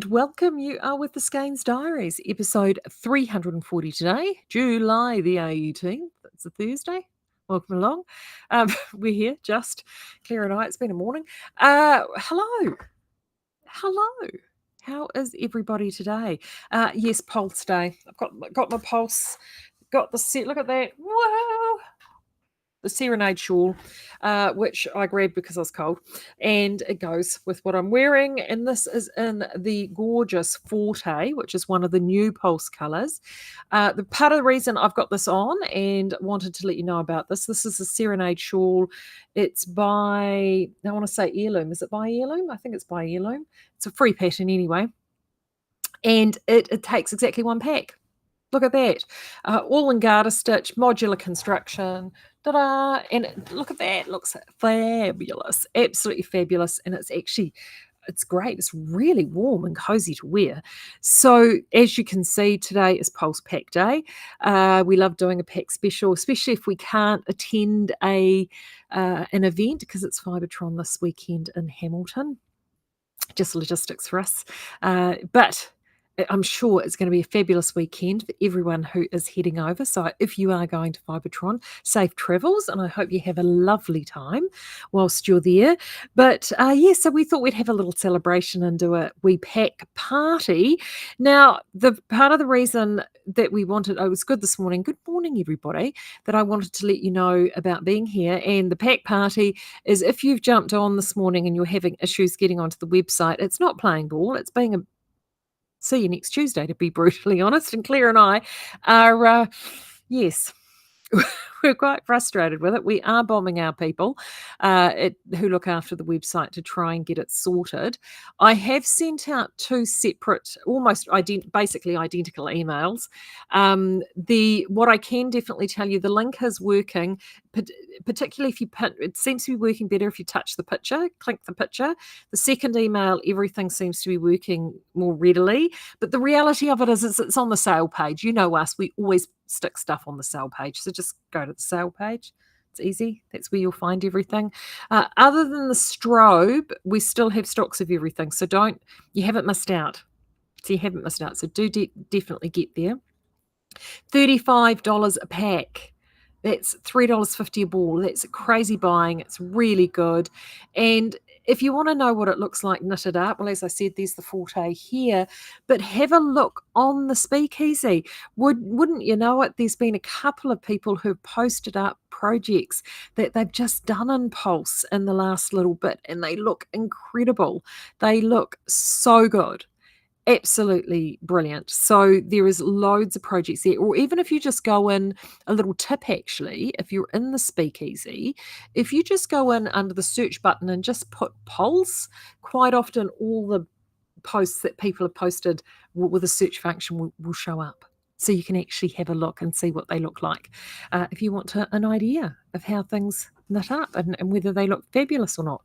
Welcome. You are with the Skeinz Diaries, episode 340 today, July the 18th. It's a Thursday. Welcome along. We're here, just Claire and I. It's been a morning. Hello. How is everybody today? Yes, pulse day. I've got my pulse. Got the set. Look at that. Wow. The serenade shawl, which I grabbed because I was cold, and it goes with what I'm wearing. And this is in the gorgeous Forte, which is one of the new Pulse colours. The part of the reason I've got this on and wanted to let you know about this is a serenade shawl. It's by, I want to say Heirloom. Is it by Heirloom? I think it's by Heirloom. It's a free pattern anyway, and it takes exactly one pack. Look at that. All in garter stitch, modular construction. Ta-da! And look at that. It looks fabulous. Absolutely fabulous. And it's great. It's really warm and cozy to wear. So as you can see, today is Pulse Pack Day. We love doing a pack special, especially if we can't attend an event, because it's Fibretron this weekend in Hamilton. Just logistics for us. But I'm sure it's going to be a fabulous weekend for everyone who is heading over. So if you are going to Fibretron, safe travels, and I hope you have a lovely time whilst you're there. But so we thought we'd have a little celebration and do a wee pack party. Now, the part of the reason that we wanted, it was good this morning, good morning everybody, that I wanted to let you know about being here. And the pack party is, if you've jumped on this morning and you're having issues getting onto the website, it's not playing ball, it's being a see you next Tuesday, to be brutally honest. And Claire and I are, yes, we're quite frustrated with it. We are bombing our people who look after the website to try and get it sorted. I have sent out two separate, almost basically identical emails. What I can definitely tell you, the link is working, particularly if you it seems to be working better if you touch the picture, click the picture. The second email, everything seems to be working more readily. But the reality of it is it's on the sale page. You know us, we always stick stuff on the sale page. So just go to the sale page. It's easy. That's where you'll find everything. Other than the strobe, we still have stocks of everything. So you haven't missed out. So do definitely get there. $35 a pack. That's $3.50 a ball. That's crazy buying. It's really good. And if you want to know what it looks like knitted up, well, as I said, there's the Forte here, but have a look on the Speakeasy. Wouldn't you know it? There's been a couple of people who've posted up projects that they've just done in Pulse in the last little bit, and they look incredible. They look so good. Absolutely brilliant. So there is loads of projects there. Or even if you just go in, a little tip actually, if you're in the Speakeasy, if you just go in under the search button and just put Pulse, quite often all the posts that people have posted with a search function will show up. So you can actually have a look and see what they look like. If you want an idea of how things knit up and whether they look fabulous or not.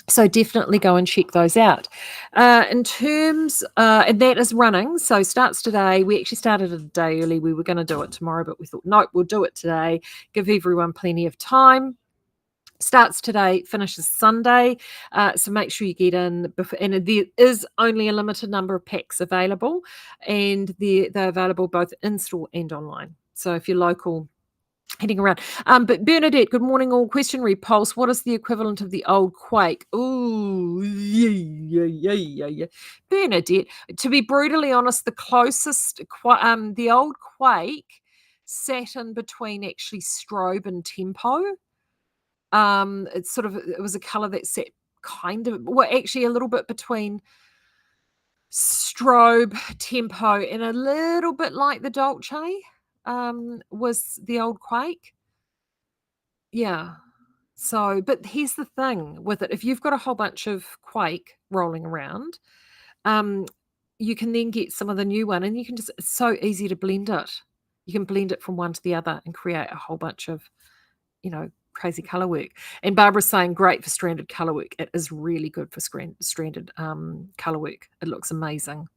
So definitely go and check those out. In terms, and that is running, so starts today. We actually started it a day early. We were going to do it tomorrow, but we thought, nope, we'll do it today. Give everyone plenty of time. Starts today, finishes Sunday. So make sure you get in. And there is only a limited number of packs available, and they're available both in-store and online. So if you're local, heading around. But Bernadette, good morning all. Question repulse. What is the equivalent of the old Quake? Ooh, yeah. Bernadette, to be brutally honest, the closest, the old Quake sat in between actually strobe and tempo. It was a colour that sat actually a little bit between strobe, tempo, and a little bit like the Dolce. Was the old Quake. Yeah. So, but here's the thing with it. If you've got a whole bunch of Quake rolling around, you can then get some of the new one, and it's so easy to blend it. You can blend it from one to the other and create a whole bunch of, crazy color work. And Barbara's saying great for stranded color work. It is really good for stranded color work. It looks amazing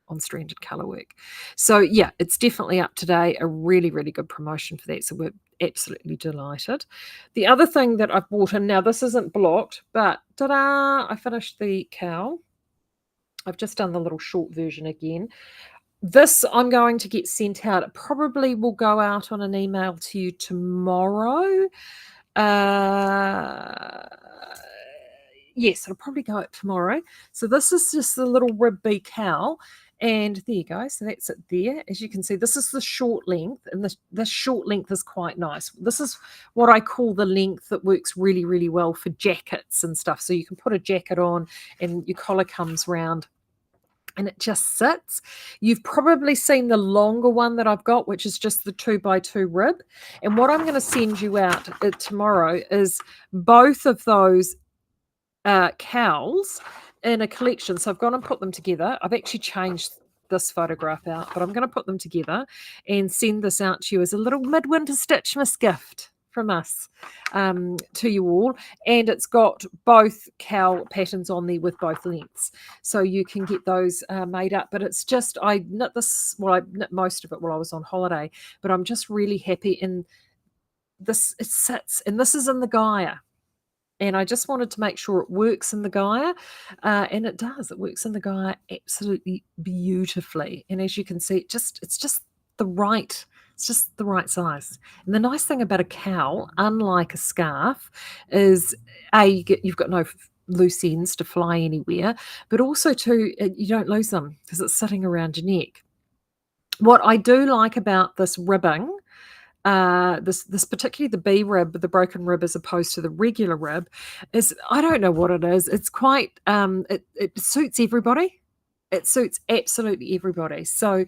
on stranded color work. So yeah, it's definitely up today. A really, really good promotion for that. So we're absolutely delighted. The other thing that I've bought in, now this isn't blocked, but ta-da, I finished the cowl. I've just done the little short version again. This I'm going to get sent out. It probably will go out on an email to you tomorrow. Yes, it'll probably go out tomorrow. So this is just the little rib beak cowl. And there you go. So that's it there. As you can see, this is the short length, and this short length is quite nice. This is what I call the length that works really, really well for jackets and stuff. So you can put a jacket on and your collar comes round and it just sits. You've probably seen the longer one that I've got, which is just the 2x2 rib. And what I'm going to send you out tomorrow is both of those cowls in a collection. So I've gone and put them together. I've actually changed this photograph out, but I'm going to put them together and send this out to you as a little midwinter Stitchmas gift from us to you all. And it's got both cowl patterns on there with both lengths, so you can get those made up. But it's just, I knit this, well, I knit most of it while I was on holiday, but I'm just really happy in this. It sits, and this is in the Gaia. And I just wanted to make sure it works in the Gaia, and it does. It works in the Gaia absolutely beautifully. And as you can see, it's just the right, it's just the right size. And the nice thing about a cowl, unlike a scarf, is you've got no loose ends to fly anywhere, but also too, you don't lose them because it's sitting around your neck. What I do like about this ribbing, this particularly the B rib, the broken rib as opposed to the regular rib, is, I don't know what it is. It's quite it suits everybody. It suits absolutely everybody. So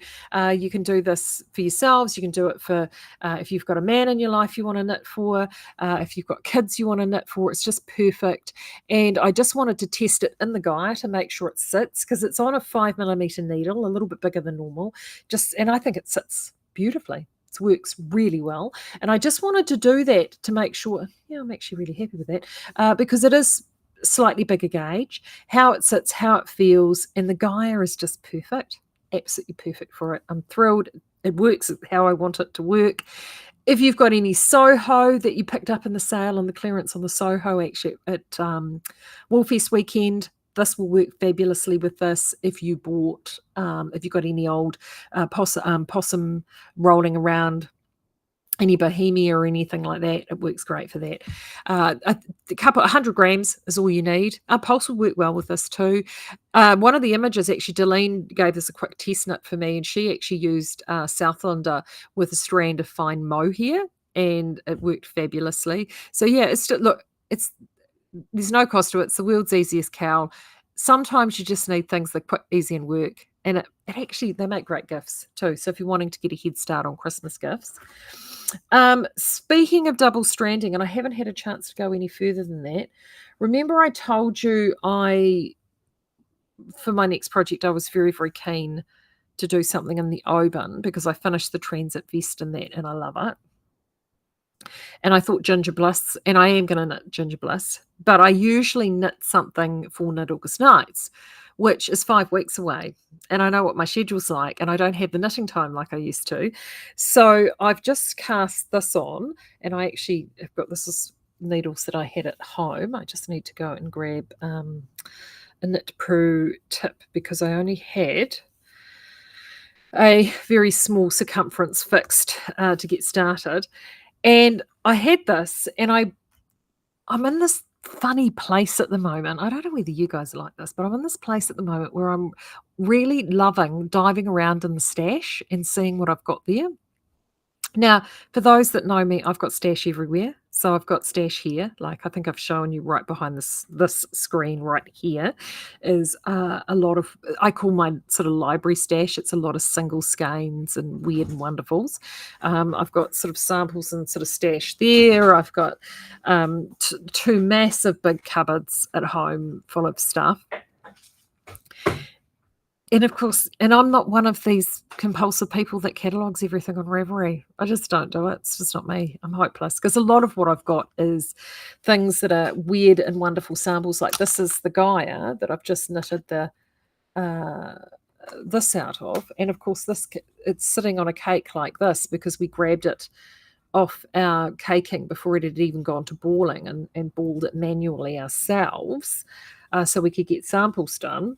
you can do this for yourselves. You can do it for if you've got a man in your life you want to knit for, if you've got kids you want to knit for. It's just perfect. And I just wanted to test it in the Gaia to make sure it sits, because it's on a 5mm needle, a little bit bigger than normal. And I think it sits beautifully. It works really well. And I just wanted to do that to make sure, yeah, I'm actually really happy with that, because it is slightly bigger gauge, how it sits, how it feels, and the Gaia is just perfect, absolutely perfect for it. I'm thrilled. It works how I want it to work. If you've got any Soho that you picked up in the sale and the clearance on the Soho actually at Woolfest weekend, this will work fabulously with this. If you bought, if you've got any old possum rolling around, any Bohemia or anything like that, it works great for that. A couple, 100 grams is all you need. Our pulse will work well with this too. One of the images, actually, Delene gave us a quick test knit for me, and she actually used Southlander with a strand of fine mohair, and it worked fabulously. So yeah, there's no cost to it. It's the world's easiest cowl. Sometimes you just need things that are quick, easy, and work. And it actually, they make great gifts too. So if you're wanting to get a head start on Christmas gifts. Speaking of double stranding, and I haven't had a chance to go any further than that. Remember I told you for my next project, I was very, very keen to do something in the Oban because I finished the transit vest in that and I love it. And I thought Ginger Bliss, and I am going to knit Ginger Bliss, but I usually knit something for Knit August Nights, which is 5 weeks away. And I know what my schedule's like, and I don't have the knitting time like I used to. So I've just cast this on, and I actually have got this needles that I had at home. I just need to go and grab a Knit Pro tip because I only had a very small circumference fixed to get started. And I had this, and I'm in this funny place at the moment. I don't know whether you guys are like this, but I'm in this place at the moment where I'm really loving diving around in the stash and seeing what I've got there. Now, for those that know me, I've got stash everywhere. So I've got stash here, like I think I've shown you right behind this screen right here is a lot of, I call my sort of library stash. It's a lot of single skeins and weird and wonderfuls. I've got sort of samples and sort of stash there. I've got two massive big cupboards at home full of stuff. And of course, and I'm not one of these compulsive people that catalogues everything on Ravelry. I just don't do it. It's just not me. I'm hopeless because a lot of what I've got is things that are weird and wonderful samples. Like this is the Gaia that I've just knitted this out of. And of course, it's sitting on a cake like this because we grabbed it off our caking before it had even gone to balling and balled it manually ourselves so we could get samples done.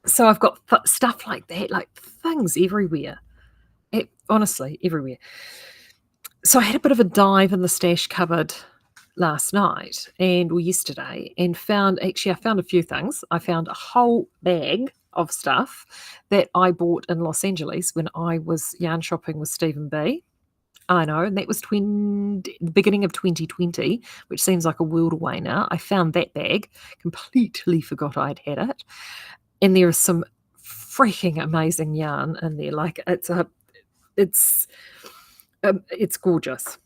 So I've got stuff like that, like things everywhere. Honestly, everywhere. So I had a bit of a dive in the stash cupboard last night or yesterday and I found a few things. I found a whole bag of stuff that I bought in Los Angeles when I was yarn shopping with Stephen B. I know, and that was the beginning of 2020, which seems like a world away now. I found that bag, completely forgot I'd had it, and there is some freaking amazing yarn in there. Like it's gorgeous.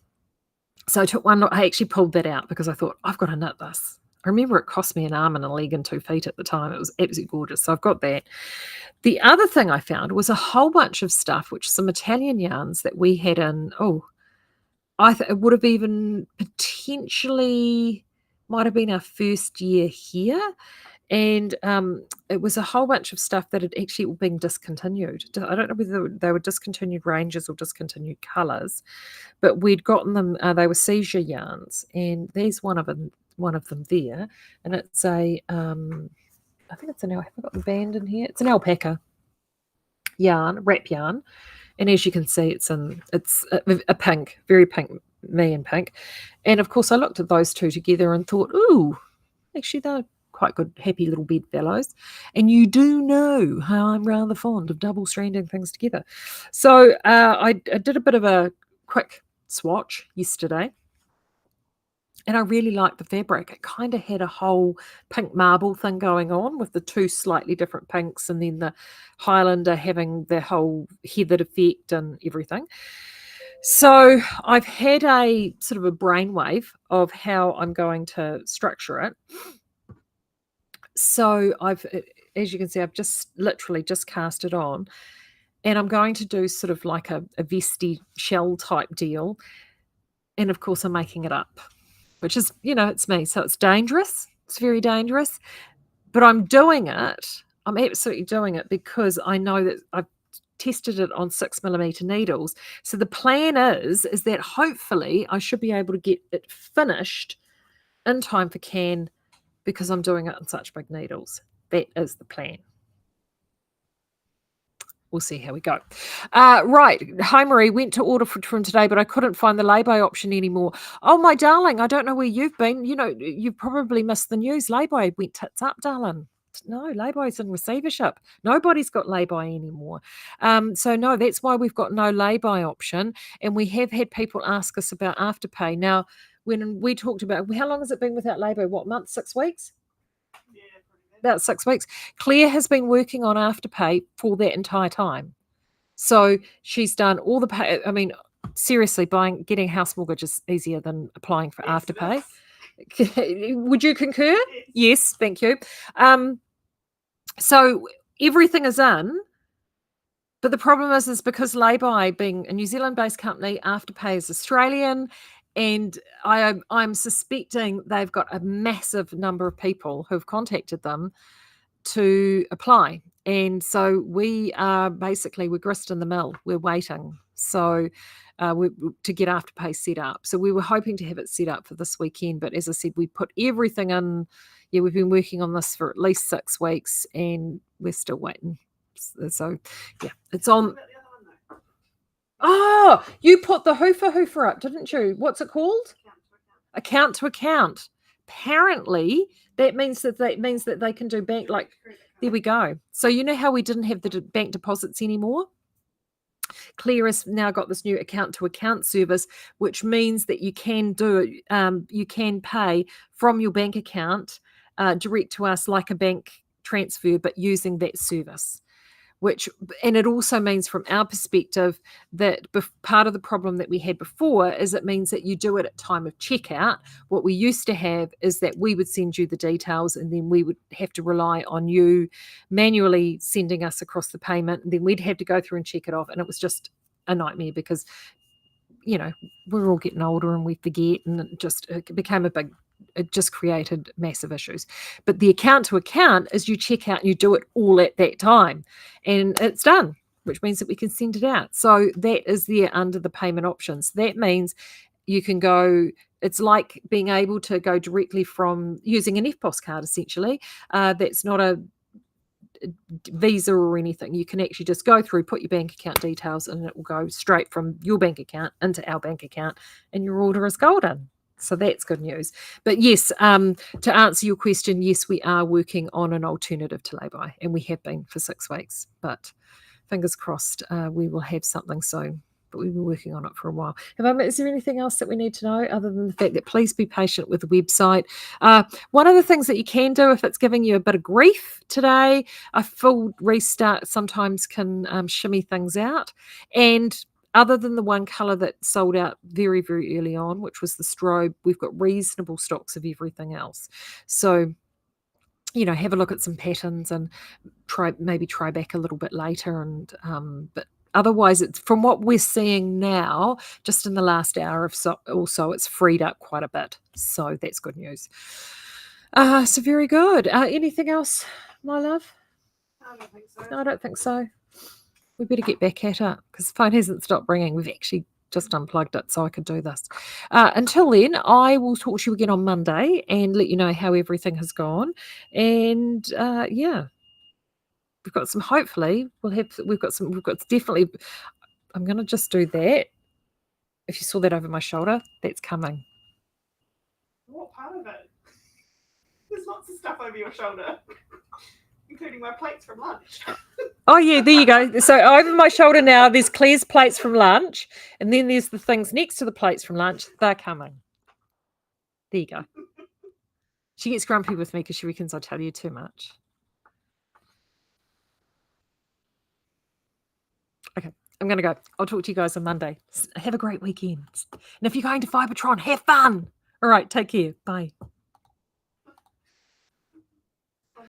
So I took one. I actually pulled that out because I thought I've got to knit this. I remember it cost me an arm and a leg and 2 feet at the time. It was absolutely gorgeous. So I've got that. The other thing I found was a whole bunch of stuff, some Italian yarns that we had in. It would have even potentially might have been our first year here. And it was a whole bunch of stuff that had actually been discontinued. I don't know whether they were discontinued ranges or discontinued colours, but we'd gotten them. They were seizure yarns, and there's one of them there, and it's I think it's have I got the band in here? It's an alpaca yarn, wrap yarn, and as you can see, it's a pink, very pink, me and pink, and of course I looked at those two together and thought, ooh, actually they're quite good, happy little bedfellows. And you do know how I'm rather fond of double stranding things together. So I did a bit of a quick swatch yesterday, and I really liked the fabric. It kind of had a whole pink marble thing going on with the two slightly different pinks, and then the Highlander having the whole heathered effect and everything. So I've had a sort of a brainwave of how I'm going to structure it. So as you can see, I've just literally just cast it on, and I'm going to do sort of like a vesty shell type deal. And of course I'm making it up, which is, it's me. So it's dangerous. It's very dangerous, but I'm doing it. I'm absolutely doing it because I know that I've tested it on 6mm needles. So the plan is that hopefully I should be able to get it finished in time for can, because I'm doing it on such big needles. That is the plan. We'll see how we go. Right. Hi, Marie. Went to order from today, but I couldn't find the lay-by option anymore. Oh, my darling, I don't know where you've been. You've probably missed the news. Lay-by went tits up, darling. No, lay-by's in receivership. Nobody's got lay-by anymore. So, no, that's why we've got no lay-by option. And we have had people ask us about Afterpay. Now, when we talked about, how long has it been without lay-by? What, month, 6 weeks? About 6 weeks. Claire has been working on Afterpay for that entire time. So she's done all the pay. I mean, seriously, getting a house mortgage is easier than applying for Afterpay. Would you concur? Yes, thank you. So everything is in, but the problem is because Lay-by being a New Zealand-based company, Afterpay is Australian, and I'm suspecting they've got a massive number of people who've contacted them to apply. And so we're grist in the mill. We're waiting. So to get Afterpay set up. So we were hoping to have it set up for this weekend. But as I said, we put everything in. Yeah, we've been working on this for at least 6 weeks, and we're still waiting. So, yeah, it's on. Oh, you put the hoofer up, didn't you? What's it called? Account to account. Apparently, that means that they can do bank, like, there we go. So you know how we didn't have the bank deposits anymore? Claire has now got this new account to account service, which means that you can pay from your bank account direct to us like a bank transfer, but using that service. And it also means from our perspective that part of the problem that we had before is it means that you do it at time of checkout. What we used to have is that we would send you the details, and then we would have to rely on you manually sending us across the payment, and then we'd have to go through and check it off. And it was just a nightmare because, we're all getting older and we forget, and it became it just created massive issues. But the account to account is you check out and you do it all at that time, and it's done, which means that we can send it out. So that is there under the payment options. That means you can go, it's like being able to go directly from using an EFTPOS card, essentially. That's not Visa or anything. You can actually just go through, put your bank account details, and it will go straight from your bank account into our bank account, and your order is golden. So that's good news. But yes, to answer your question, yes, we are working on an alternative to lay-by, and we have been for 6 weeks. But fingers crossed, we will have something soon. But we've been working on it for a while. Is there anything else that we need to know other than the fact that please be patient with the website? One of the things that you can do if it's giving you a bit of grief today, a full restart sometimes can shimmy things out. And other than the one colour that sold out very, very early on, which was the strobe, we've got reasonable stocks of everything else. So, have a look at some patterns and try back a little bit later. And but otherwise, it's from what we're seeing now, just in the last hour or so, it's freed up quite a bit. So that's good news. So very good. Anything else, my love? I don't think so. No, I don't think so. We better get back at it because the phone hasn't stopped ringing. We've actually just unplugged it so I could do this. Until then, I will talk to you again on Monday and let you know how everything has gone. And yeah, we've got some. Hopefully, we've got definitely. I'm going to just do that. If you saw that over my shoulder, that's coming. What part of it? There's lots of stuff over your shoulder, including my plates from lunch. Oh, yeah, there you go. So over my shoulder now, there's Claire's plates from lunch, and then there's the things next to the plates from lunch. They're coming. There you go. She gets grumpy with me because she reckons I tell you too much. Okay, I'm going to go. I'll talk to you guys on Monday. Have a great weekend. And if you're going to Fibertron, have fun. All right, take care. Bye.